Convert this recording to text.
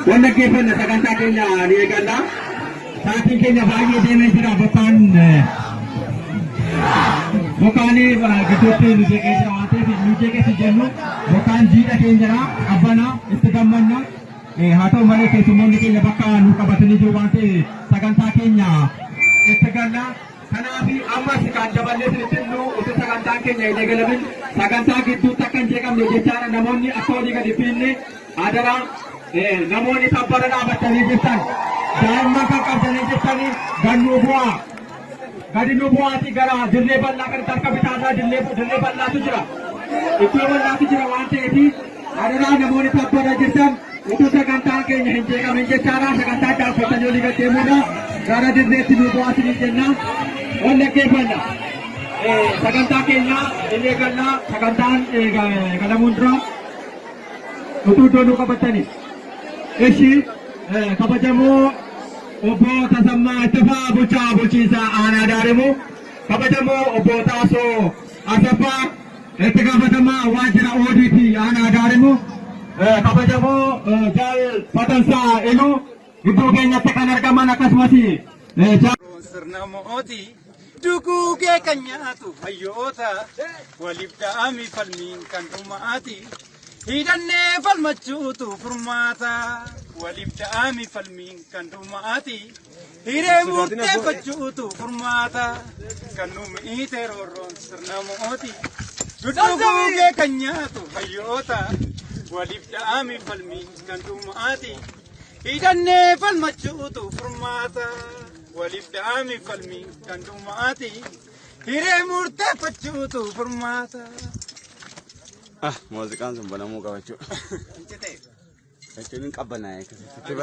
Wanda gefen na sagantaa keenya ni eegalla. saatiin keenya baay'ee deemee jira bokkaanii gidduutti nu jeeqee jira waan ta'eef nu jeeqee jennu bokkaan jiidha keenya qabbana itti gammanna haa ta'u malee keessummoonni keenya bakka nu qabatanii jiru waan ta'eef sagantaa keenya itti galla. Kanaaf ammas kan dabalee sirriitti utuu sagantaan keenya hin eegalamin sagantaa gidduutti akka hin jeeqamne jechaadha namoonni akka walii gadi fiinne adara namoonni tabbara dhaabatanii jirtan daa'imman kan qabdanii jirtanii gannuu bu'aa gadi nu bu'aati gara dirree bal'aa kan harka bitaarraa dirree bal'aatu jira iddoo bal'aatu jira waan ta'eef adara namoonni tabbara jirtan utuu sagantaan keenya hin jeeqamin jechaadha sagantaa daawwatanii olii gad deemuudha gara dirreetti nu bu'aatanii jenna. Wallaggeeffanna sagantaa keenya inni eegalla sagantaan galamuun dura utuu iddoo nu qabatanii ishi kabajamoo obbo Tasammaa Ittafaa bulchaa bulchiinsa aanaa Daarimu kabajamoo obbo Taasoo Asaffaa itti gaafatamaa waajjira ODP aanaa Daarimu kabajamoo Jaal Fatansaa Iluu gidduu keenyatti kan argaman akkasumas sirna mootii dugugee kan nyaatu hayyoota waliif da'amii falmiin kan dhumaati hidhannee falmachuutu furmaata waliif da'amii falmiin kan dhumaati hiree murteeffachuutu furmaata kan nu mi'ite roorroon sirna mootii dugugee kan nyaatu hayyoota waliif da'amii falmiin kan dhumaati hidhannee falmachuutu furmaata. Waliif da'amii falmii kan dhumaati hiree murteeffachuutu furmaata. Muuziqaan sun banamuu qaba jechuudha. Jechuun qabbanaa'e akkasitti.